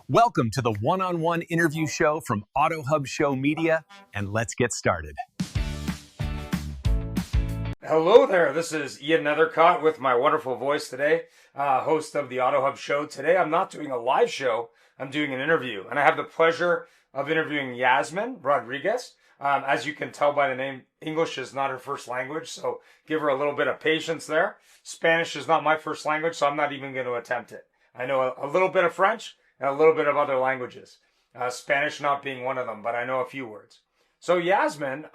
Welcome to the one-on-one interview show from AutoHub Show Media, and let's get started. Hello there, this is Ian Nethercott with my wonderful voice today, host of the AutoHub Show. Today I'm not doing a live show, I'm doing an interview, and I have the pleasure of interviewing Yazmin Rodriguez. As you can tell by the name, English is not her first language, so give her a little bit of patience there. Spanish is not my first language, so I'm not even going to attempt it. I know a little bit of French and a little bit of other languages, Spanish not being one of them, but I know a few words. So Yazmin,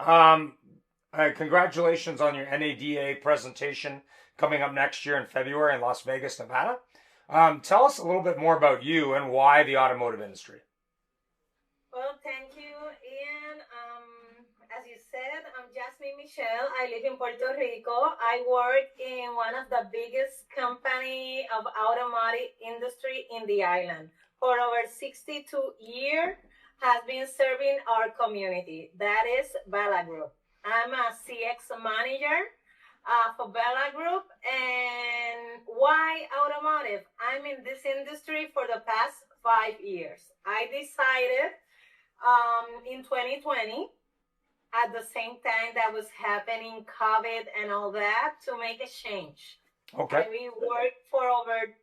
congratulations on your NADA presentation coming up next year in February in Las Vegas, Nevada. Tell us a little bit more about you and why the automotive industry. Well, thank you, Ian. As you said, I'm Yazmin Michelle. I live in Puerto Rico. I work in one of the biggest company of automotive industry in the island. For over 62 years, has been serving our community. That is Bella Group. I'm a CX manager for Bella Group. And why automotive? I'm in this industry for the past 5 years. I decided in 2020, at the same time that was happening COVID and all that, to make a change. Okay. We worked for over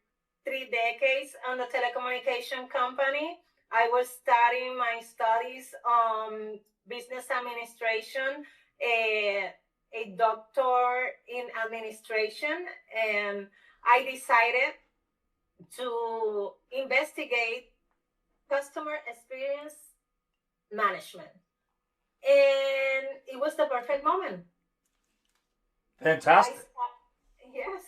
3 decades on the telecommunication company. I was studying my studies on business administration, a doctor in administration, and I decided to investigate customer experience management. And it was the perfect moment. Fantastic. Yes.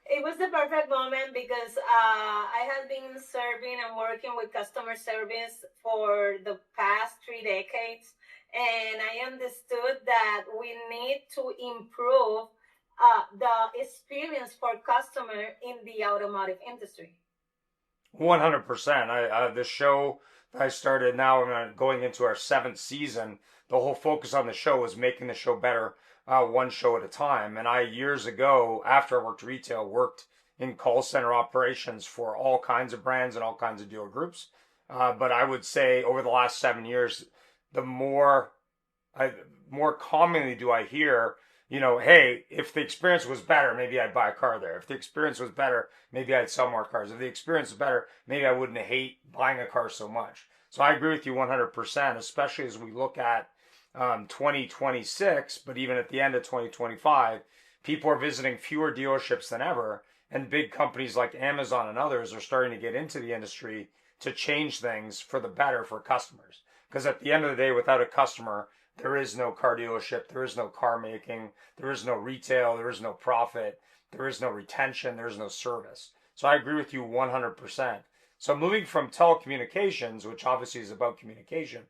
It was the perfect moment because I have been serving and working with customer service for the past 3 decades. And I understood that we need to improve the experience for customer in the automotive industry. 100%. The show I started now, going into our 7th season. The whole focus on the show was making the show better, one show at a time. And I, years ago, after I worked retail, worked in call center operations for all kinds of brands and all kinds of dealer groups. But I would say over the last 7 years, the more commonly do I hear, hey, if the experience was better, maybe I'd buy a car there. If the experience was better, maybe I'd sell more cars. If the experience was better, maybe I wouldn't hate buying a car so much. So I agree with you 100%, especially as we look at 2026, but even at the end of 2025, people are visiting fewer dealerships than ever, and big companies like Amazon and others are starting to get into the industry to change things for the better for customers. Because at the end of the day, without a customer, there is no car dealership, there is no car making, there is no retail, there is no profit, there is no retention, there is no service. So I agree with you 100%. So moving from telecommunications, which obviously is about communication,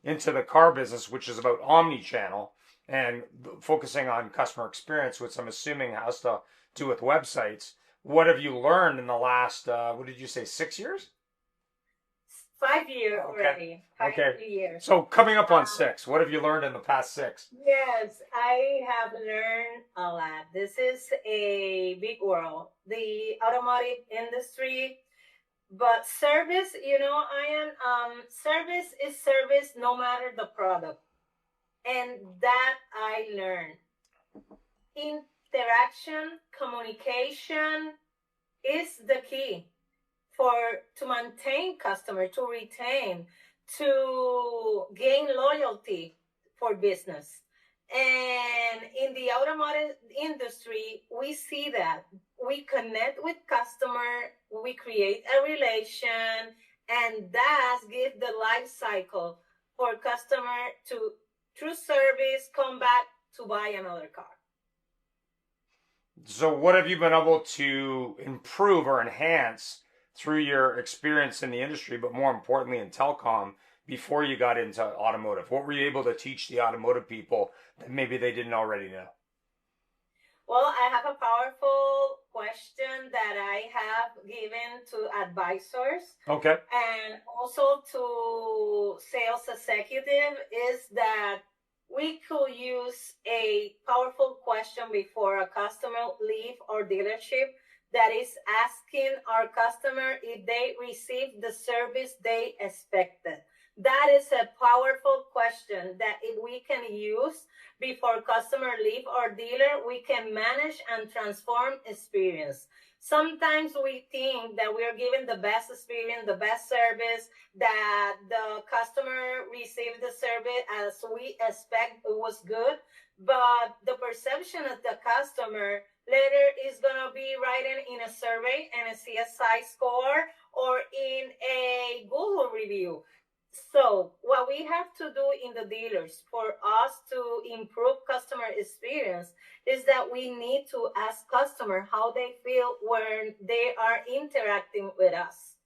into the car business, which is about omni-channel and focusing on customer experience, which I'm assuming has to do with websites. What have you learned in the last, what did you say, 6 years? 5 years already. Okay. 5 years. So coming up on 6, what have you learned in the past 6? Yes, I have learned a lot. This is a big world, the automotive industry. But service, service is service no matter the product. And that I learned. Interaction, communication is the key to maintain customer, to retain, to gain loyalty for business. And in the automotive industry, we see that we connect with customer, we create a relation, and that gives the life cycle for customer to, through service, come back to buy another car. So what have you been able to improve or enhance through your experience in the industry, but more importantly in telecom, before you got into automotive? What were you able to teach the automotive people that maybe they didn't already know? Well, I have a powerful question that I have given to advisors. Okay. And also to sales executive is that we could use a powerful question before a customer leave our dealership that is asking our customer if they received the service they expected. That is a powerful question that if we can use before customer leave our dealer, we can manage and transform experience. Sometimes we think that we are giving the best experience, the best service, that the customer received the service as we expect it was good, but the perception of the customer later is going to be written in a survey and a CSI score or in a Google review. So what we have to do in the dealers for us to improve customer experience is that we need to ask customer how they feel when they are interacting with us.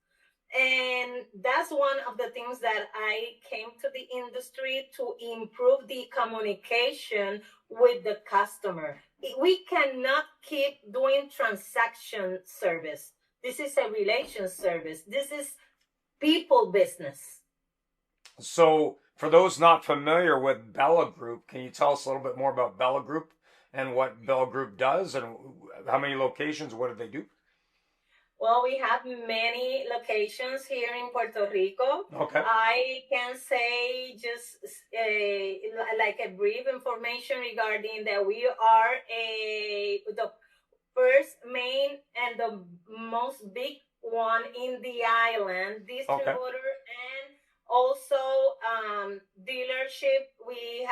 And that's one of the things that I came to the industry to improve the communication with the customer. We cannot keep doing transaction service. This is a relation service. This is people business. So, for those not familiar with Bella Group, can you tell us a little bit more about Bella Group and what Bella Group does and how many locations? What do they do? Well, we have many locations here in Puerto Rico. Okay. I can say just like a brief information regarding that we are the first main and the most big one in the island distributor. Okay. And also dealership. We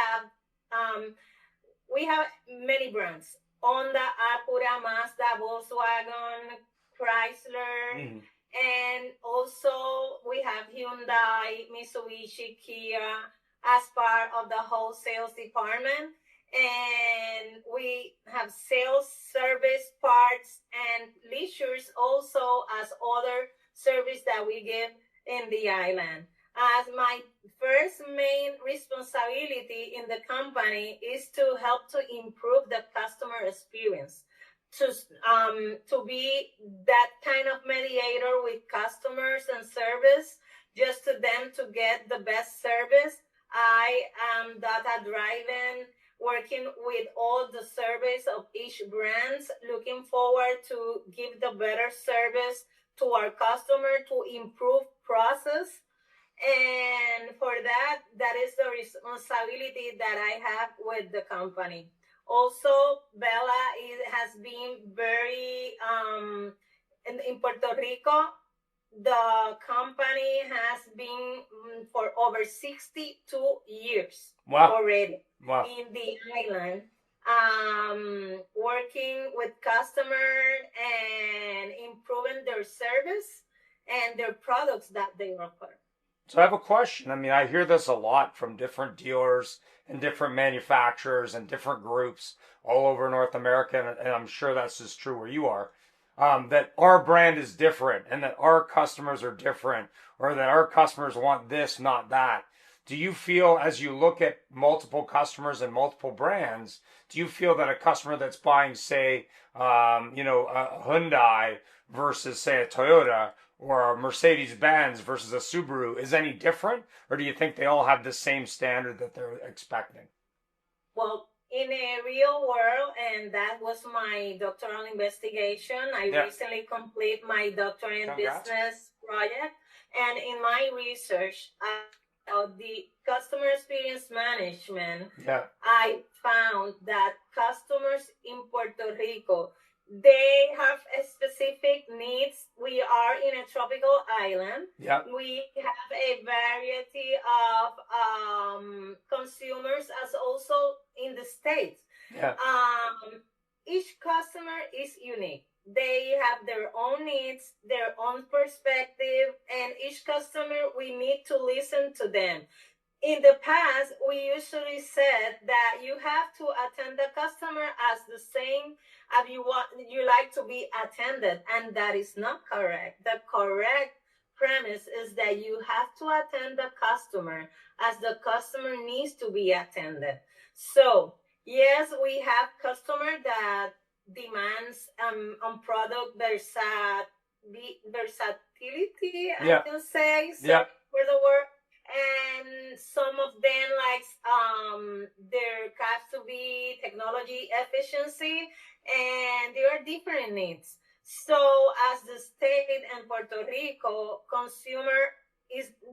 have many brands: Honda, Acura, Mazda, Volkswagen, Chrysler, and also we have Hyundai, Mitsubishi, Kia as part of the wholesale department. And we have sales, service, parts, and leisures also as other service that we give in the island. As my first main responsibility in the company is to help to improve the customer experience, to be that kind of mediator with customers and service, just to them to get the best service. I am data driven, working with all the service of each brands, looking forward to give the better service to our customer, to improve process. And for that, that is the responsibility that I have with the company. Also, Bella has been very, in Puerto Rico, the company has been for over 62 years already in the island, working with customers and improving their service and their products that they offer. So I have a question. I mean, I hear this a lot from different dealers and different manufacturers and different groups all over North America, and I'm sure that's just true where you are, that our brand is different and that our customers are different, or that our customers want this, not that. Do you feel, as you look at multiple customers and multiple brands, do you feel that a customer that's buying, say, a Hyundai versus, say, a Toyota, or a Mercedes-Benz versus a Subaru is any different? Or do you think they all have the same standard that they're expecting? Well, in a real world, and that was my doctoral investigation, I recently completed my doctorate in business project. And in my research, the customer experience management, I found that customers in Puerto Rico, they have a specific needs. We are in a tropical island. We have a variety of consumers, as also in the States. Each customer is unique. They have their own needs, their own perspective, and each customer, we need to listen to them. In the past, we usually said that you have to attend the customer as the same as you like to be attended, and that is not correct. The correct premise is that you have to attend the customer as the customer needs to be attended. So yes, we have customer that demands on product versatility, I can say, for the word. And some of them there has to be technology efficiency, and there are different needs. So as the state and Puerto Rico,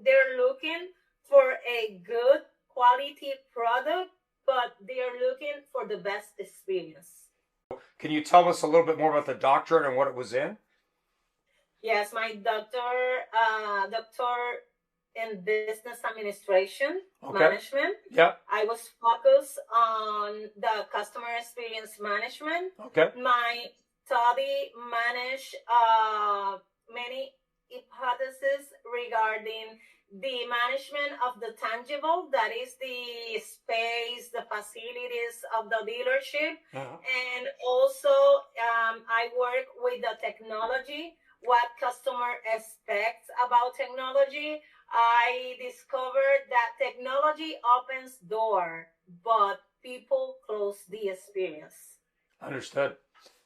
they're looking for a good quality product, but they're looking for the best experience. Can you tell us a little bit more about the doctorate and what it was in? Yes, my doctor in business administration management. Yep. I was focused on the customer experience management. Okay. My study managed many hypotheses regarding the management of the tangible, that is the space, the facilities of the dealership. And also I work with the technology, what customer expects about technology. I discovered that technology opens door, but people close the experience. Understood.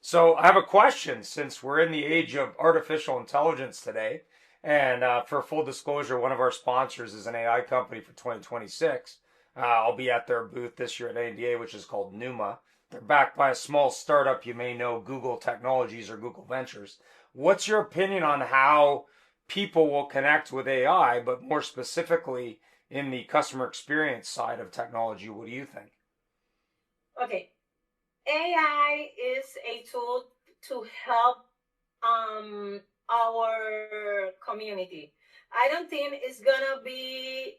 So I have a question, since we're in the age of artificial intelligence today, and for full disclosure, one of our sponsors is an AI company for 2026. I'll be at their booth this year at ADA, which is called Numa. They're backed by a small startup you may know, Google Technologies or Google Ventures. What's your opinion on how people will connect with AI, but more specifically in the customer experience side of technology? What do you think? Okay. AI is a tool to help our community. I don't think it's gonna be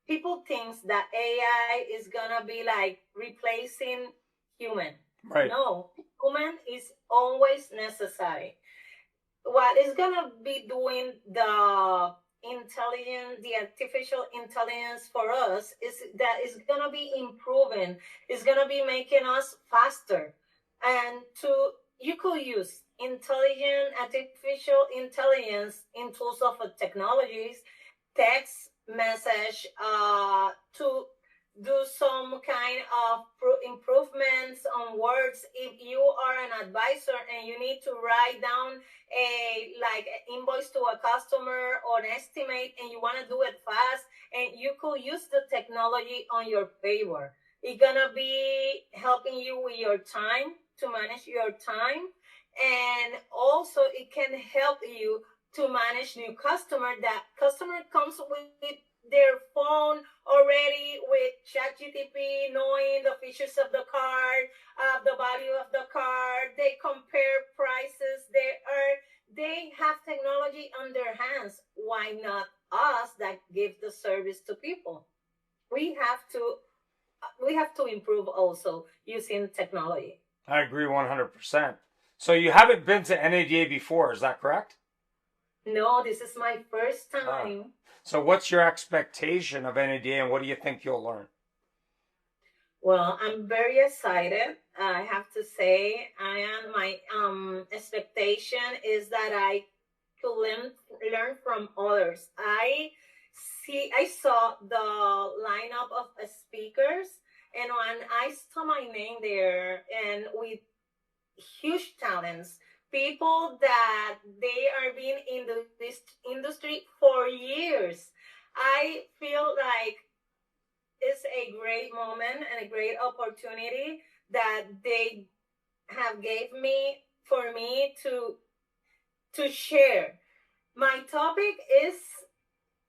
people think that AI is gonna be like replacing human. Right. No, human is always necessary. What is gonna be doing the artificial intelligence for us is that it's gonna be improving. It's gonna be making us faster, and you could use artificial intelligence in tools of technologies, text message, to do some kind of improvements on words. If you are an advisor and you need to write down a invoice to a customer or an estimate, and you want to do it fast, and you could use the technology on your favor. It's gonna be helping you with your time, to manage your time, and also it can help you to manage new customer. That customer comes with their phone already with ChatGPT, knowing the features of the car, the value of the car. They compare prices. They have technology on their hands. Why not us that give the service to people? We have to improve also using technology. I agree 100%. So you haven't been to NADA before, is that correct? No, this is my first time. So what's your expectation of NADA, and what do you think you'll learn? Well, I'm very excited. I have to say, my expectation is that I could learn from others. I saw the lineup of speakers, and when I saw my name there, and with huge talents, people that they are being in this industry for years, I feel like it's a great moment and a great opportunity that they have gave me for me to share. My topic is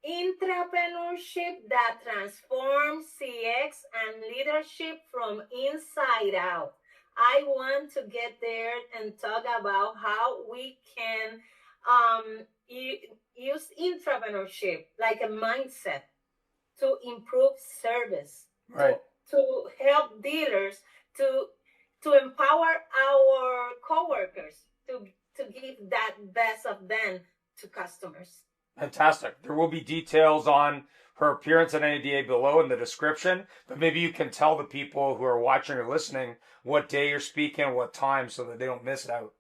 entrepreneurship that transforms CX and leadership from inside out. I want to get there and talk about how we can use entrepreneurship like a mindset to improve service, right? To help dealers, to empower our coworkers, to give that best of them to customers. Fantastic. There will be details on her appearance at NADA below in the description, but maybe you can tell the people who are watching or listening what day you're speaking, what time, so that they don't miss out.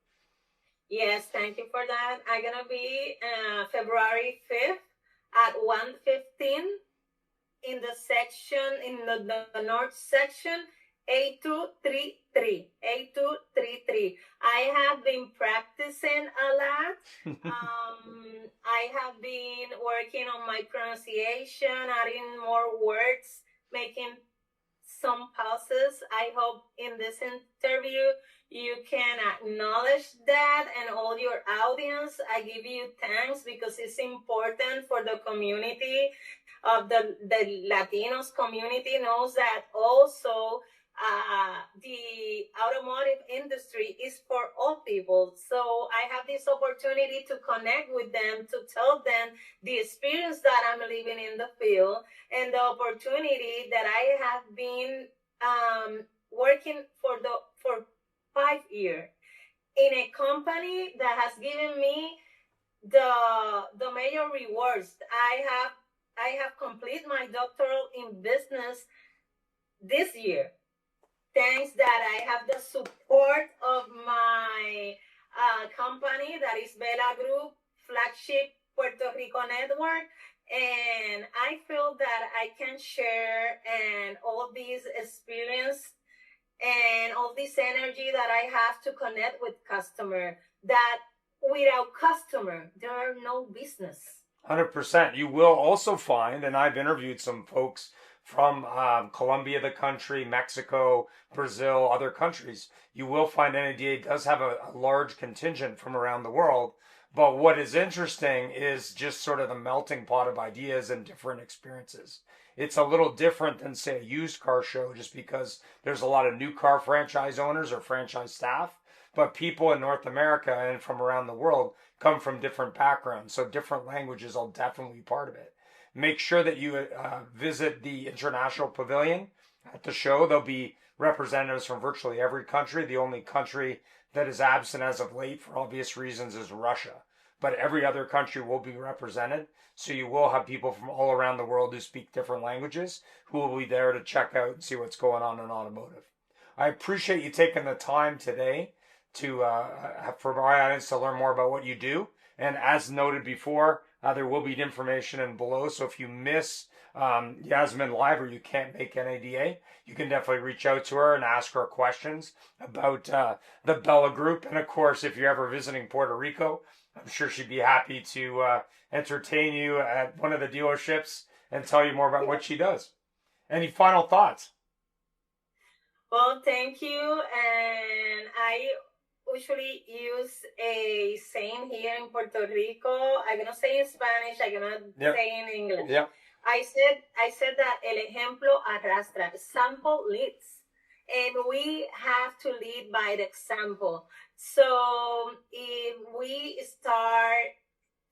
Yes, thank you for that. I'm going to be February 5th at 1:15 in the section, in the North Section A223. A223. I have been practicing a lot. I have been working on my pronunciation, adding more words, making some pauses. I hope in this interview you can acknowledge that, and all your audience, I give you thanks because it's important for the community of the Latinos community knows that also the automotive industry is for all people. So I have this opportunity to connect with them, to tell them the experience that I'm living in the field and the opportunity that I have been working for 5 years in a company that has given me the major rewards. I have completed my doctoral in business this year. Thanks that I have the support of my company, that is Bella Group, flagship Puerto Rico network. And I feel that I can share and all these experience and all this energy that I have to connect with customer, that without customer, there are no business. 100%. You will also find, and I've interviewed some folks from Colombia, the country, Mexico, Brazil, other countries. You will find NADA does have a large contingent from around the world. But what is interesting is just sort of the melting pot of ideas and different experiences. It's a little different than, say, a used car show, just because there's a lot of new car franchise owners or franchise staff. But people in North America and from around the world come from different backgrounds. So different languages will definitely be part of it. Make sure that you visit the International Pavilion at the show. There'll be representatives from virtually every country. The only country that is absent as of late, for obvious reasons, is Russia. But every other country will be represented. So you will have people from all around the world who speak different languages who will be there to check out and see what's going on in automotive. I appreciate you taking the time today to for my audience to learn more about what you do. And as noted before, there will be information in below. So if you miss Yazmin live or you can't make NADA, you can definitely reach out to her and ask her questions about the Bella Group. And of course, if you're ever visiting Puerto Rico, I'm sure she'd be happy to entertain you at one of the dealerships and tell you more about what she does. Any final thoughts? Well, thank you. And I usually use a saying here in Puerto Rico. I'm gonna say in Spanish. I'm gonna say in English. Yep. I said that el ejemplo arrastra. Example leads, and we have to lead by the example. So if we start,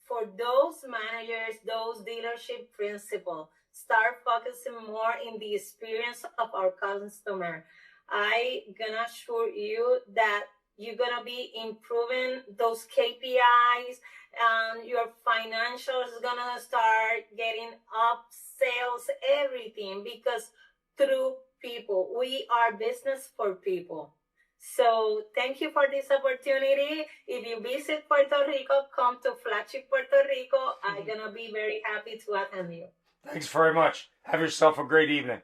for those managers, those dealership principals, start focusing more in the experience of our customer, I gonna assure you that you're gonna be improving those KPIs, and your financials is gonna start getting up, sales, everything, because through people, we are business for people. So thank you for this opportunity. If you visit Puerto Rico, come to Flagship Puerto Rico. I'm gonna be very happy to attend you. Thanks very much. Have yourself a great evening.